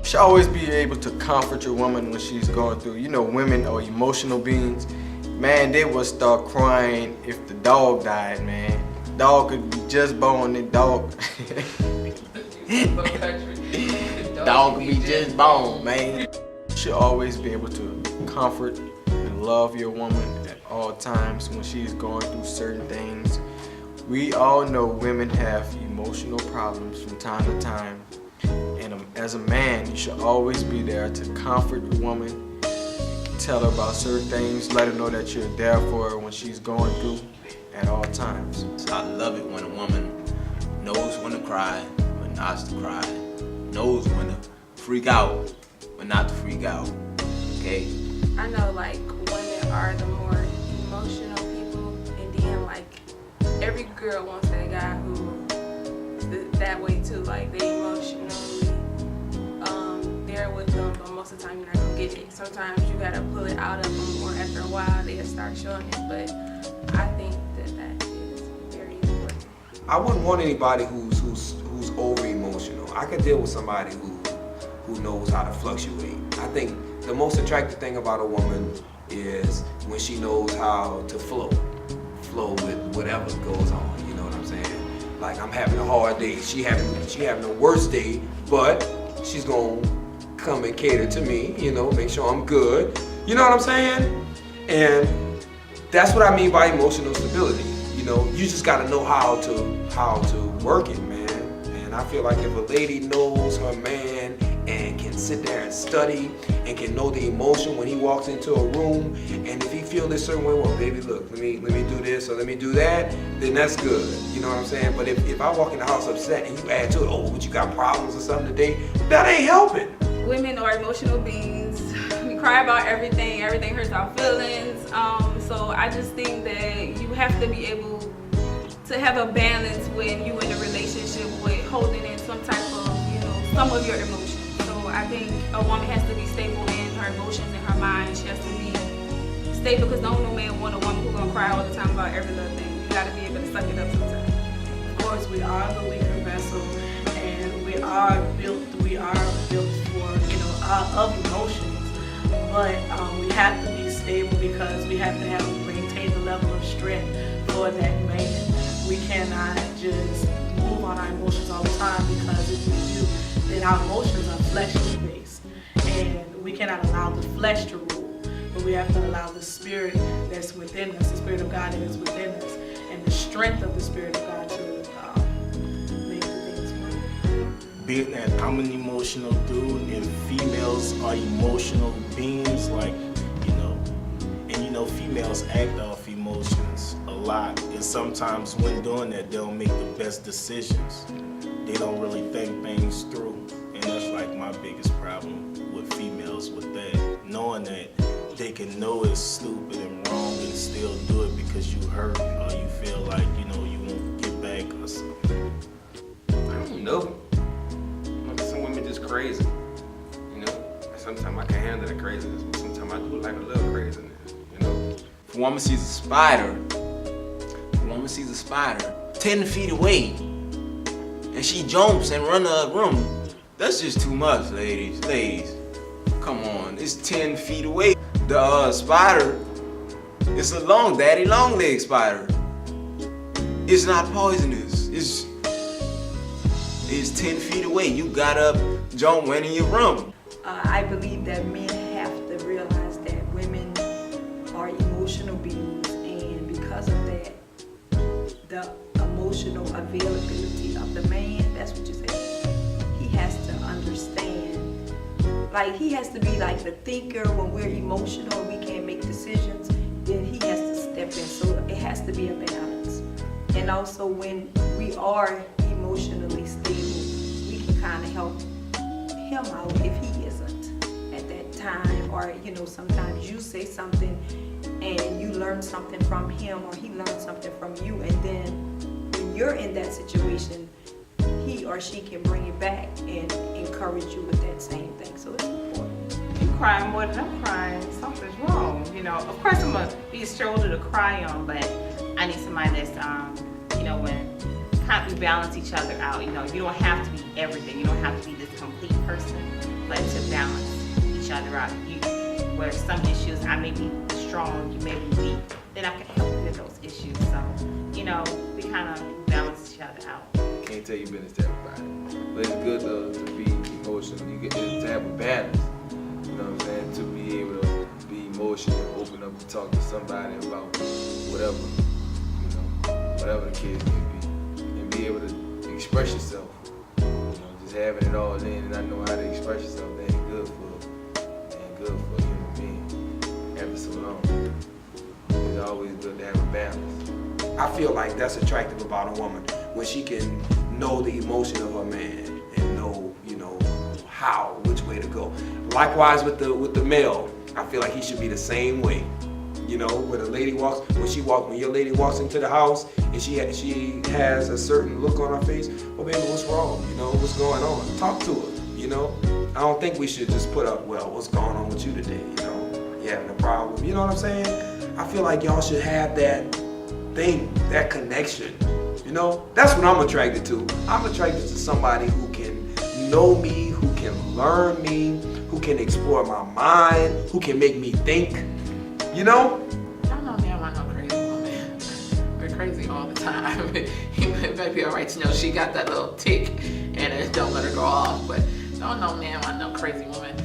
You should always be able to comfort your woman when she's going through. You know, women are emotional beings. Man, they will start crying if the dog died, man. Dog could be just born, the dog. Dog could be just born, man. You should always be able to comfort and love your woman at all times when she's going through certain things. We all know women have emotional problems from time to time. And as a man, you should always be there to comfort the woman, tell her about certain things, let her know that you're there for her when she's going through at all times. I love it when a woman knows when to cry, but not to cry, knows when to freak out, but not to freak out, okay? I know like women are the more emotional people, and then like every girl wants that guy who that way too, like they emotionally there with them, but most of the time you're not gonna get it. Sometimes you gotta pull it out of them, or after a while they'll start showing it, but I think that is very important. I wouldn't want anybody who's over emotional. I could deal with somebody who knows how to fluctuate. I think the most attractive thing about a woman is when she knows how to flow with whatever goes on. You know what I'm saying? Like, I'm having a hard day, she having a worse day, but she's gonna come and cater to me, you know, make sure I'm good. You know what I'm saying? And that's what I mean by emotional stability. You know, you just gotta know how to work it, man. And I feel like if a lady knows her man and can sit there and study and can know the emotion when he walks into a room, and if he feels this certain way, well, baby, look, let me do this or let me do that, then that's good. You know what I'm saying? But if I walk in the house upset and you add to it, oh, but you got problems or something today, that ain't helping. Women are emotional beings. We cry about everything. Everything hurts our feelings. So I just think that you have to be able to have a balance when you in a relationship with holding in some type of, you know, some of your emotions. So I think a woman has to be stable in her emotions and her mind. She has to be stable, because no man want a woman who's gonna cry all the time about every little thing. You gotta be able to suck it up sometimes. Of course, we are the weaker vessel, and we are built for, you know, of emotions. But we have to be stable, because we have to maintain the level of strength for that man. We cannot just move on our emotions all the time, because if we do, then our emotions are fleshly based, and we cannot allow the flesh to rule. But we have to allow the spirit that's within us, the spirit of God that is within us, and the strength of the spirit of God to make the things work. Being that I'm an emotional dude and females are emotional beings, like, females act off emotions a lot, and sometimes when doing that, they don't make the best decisions. They don't really think things through, and that's like my biggest problem with females, with that, knowing that they can know it's stupid and wrong and still do it because you hurt, or you feel like, you won't get back or something. I don't know. Look, some women just crazy, Sometimes I can't handle the craziness, but sometimes I do like a little craziness, If a woman sees a spider, 10 feet away, and she jumps and runs out of the room, that's just too much, ladies. Come on, it's 10 feet away. The spider, it's a daddy long leg spider. It's not poisonous. It's 10 feet away. You gotta jump when in your room. I believe that men have to realize that women are emotional beings, and because of that, the emotional availability of the man, that's what you say, he has to understand. Like, he has to be like the thinker. When we're emotional, we can't make decisions, then he has to step in. So it has to be a balance. And also, when we are emotionally stable, we can kind of help him out if he isn't at that time. Or, sometimes you say something and you learn something from him, or he learns something from you, and then when you're in that situation, he or she can bring it back and encourage you with that same thing. So it's important. You crying more than I'm crying, something's wrong. Of course I'm gonna be a shoulder to cry on, but I need somebody that's when we balance each other out. You don't have to be everything. You don't have to be this complete person. But tend to balance each other out. Where some issues I may be strong, you may be weak, then I can help you with those issues. So, we kind of balance each other out. Can't tell you business to everybody, but it's good to be emotional. You get to have a balance. You know what I'm saying? To be able to be emotional, open up and talk to somebody about whatever, whatever the case may be, and be able to express yourself. Just having it all in and not knowing how to express yourself, that ain't good for a human being after so long. It's always good to have a balance. I feel like that's attractive about a woman when she can know the emotion of her man and know, which way to go. Likewise with the male, I feel like he should be the same way. When a lady when your lady walks into the house and she has a certain look on her face, well, baby, what's wrong? What's going on? Talk to her. I don't think we should just put up, well, what's going on with you today? You having a problem? You know what I'm saying? I feel like y'all should have that thing, that connection. That's what I'm attracted to. I'm attracted to somebody who can know me, who can learn me, who can explore my mind, who can make me think. I don't know, man, I'm no crazy woman. We're crazy all the time. It might be alright to know she got that little tick and it don't let her go off, but don't know, man, I'm no crazy woman.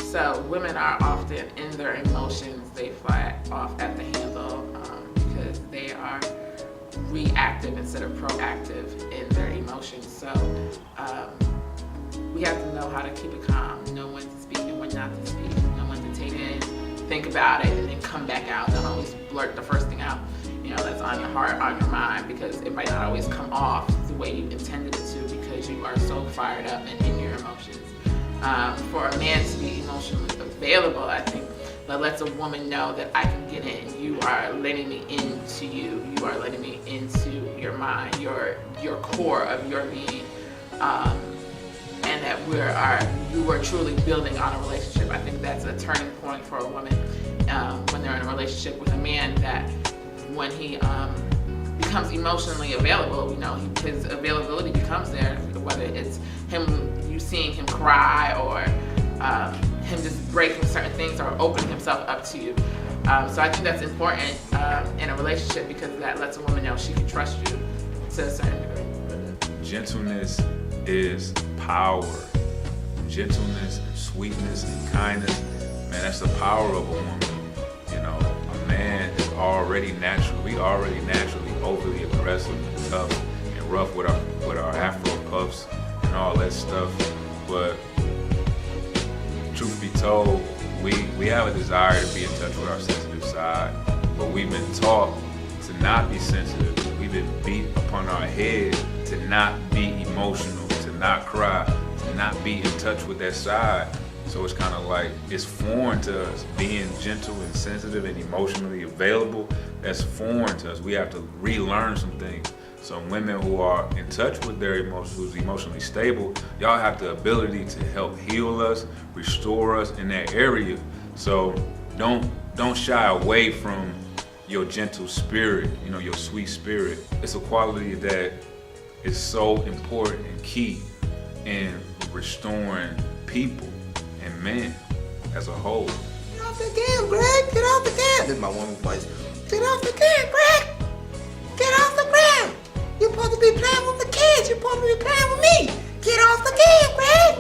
So women are often in their emotions, they fly off at the handle because they are reactive instead of proactive in their emotions. So we have to know how to keep it calm, know when to speak and when not to speak, know when to take it in, think about it, and then come back out. Don't always blurt the first thing out, that's on your heart, on your mind, because it might not always come off the way you intended it to because you are so fired up and in your emotions. For a man to be emotionally available, I think that lets a woman know that I can get in. You are letting me into you. You are letting me into your mind, your core of your being, and that you are truly building on a relationship. I think that's a turning point for a woman when they're in a relationship with a man, that when he becomes emotionally available, his availability becomes there, whether it's you seeing him cry or him just breaking certain things or opening himself up to you. So I think that's important in a relationship because that lets a woman know she can trust you to a certain degree. Gentleness is power. Gentleness and sweetness and kindness, man, that's the power of a woman. A man is already naturally overly aggressive and tough and rough with our afro puffs and all that stuff. But truth be told, we have a desire to be in touch with our sensitive side, but we've been taught to not be sensitive. We've been beat upon our head to not be emotional, to not cry, to not be in touch with that side. So it's kind of like it's foreign to us. Being gentle and sensitive and emotionally available, that's foreign to us. We have to relearn some things. So women who are in touch with their emotions, who's emotionally stable, y'all have the ability to help heal us, restore us in that area. So don't shy away from your gentle spirit, your sweet spirit. It's a quality that is so important and key in restoring people and men as a whole. Get off the gas, Greg. Get off the gas. This is my woman's voice. Get off the gas, Greg. Get off the ground. You're supposed to be playing with the kids. You're supposed to be playing with me. Get off the gas, Greg.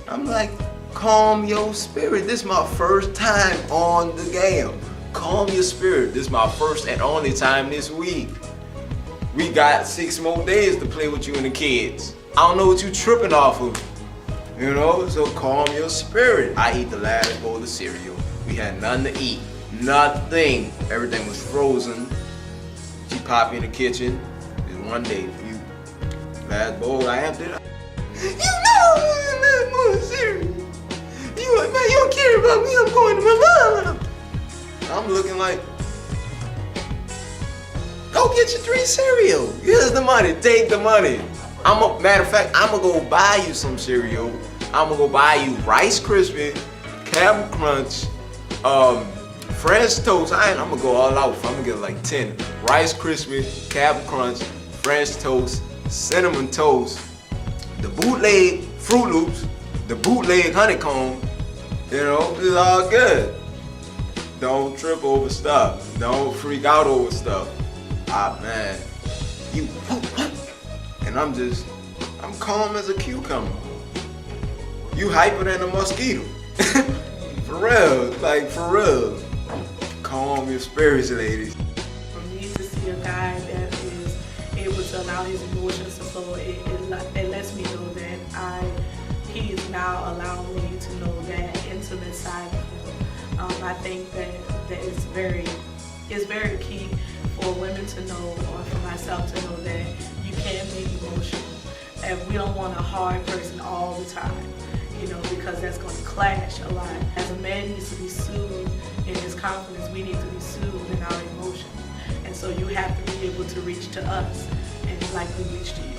I'm like, calm your spirit. This is my first time on the game. Calm your spirit. This is my first and only time this week. We got 6 more days to play with you and the kids. I don't know what you tripping off of. So calm your spirit. I eat the last bowl of cereal. We had nothing to eat. Nothing. Everything was frozen. She popped in the kitchen. It's one day for you. Last bowl I emptied. Last bowl of cereal. You don't care about me. I'm going to my mom. I'm looking like, go get your 3 cereal. Here's the money. Take the money. Matter of fact, I'm gonna go buy you some cereal. I'm gonna go buy you Rice Krispies, Captain Crunch, French Toast. I'm gonna go all out. I'm gonna get like 10 Rice Krispies, Captain Crunch, French Toast, Cinnamon Toast, the bootleg Fruit Loops, the bootleg honeycomb, you know, it's all good. Don't trip over stuff. Don't freak out over stuff. Man, you, and I'm calm as a cucumber. You hyper than a mosquito. For real, like for real. Calm your spirits, ladies. For me to see a guy that is able to allow his emotions to flow, it lets me know that he is now allowing me to know that intimate side of him. I think that it's very key for women to know, or for myself to know, that you can be emotional. And we don't want a hard person all the time, you know, because that's going to clash a lot. As a man needs to be soothed in his confidence, we need to be soothed in our emotions. And so you have to be able to reach to us, and like we reach to you.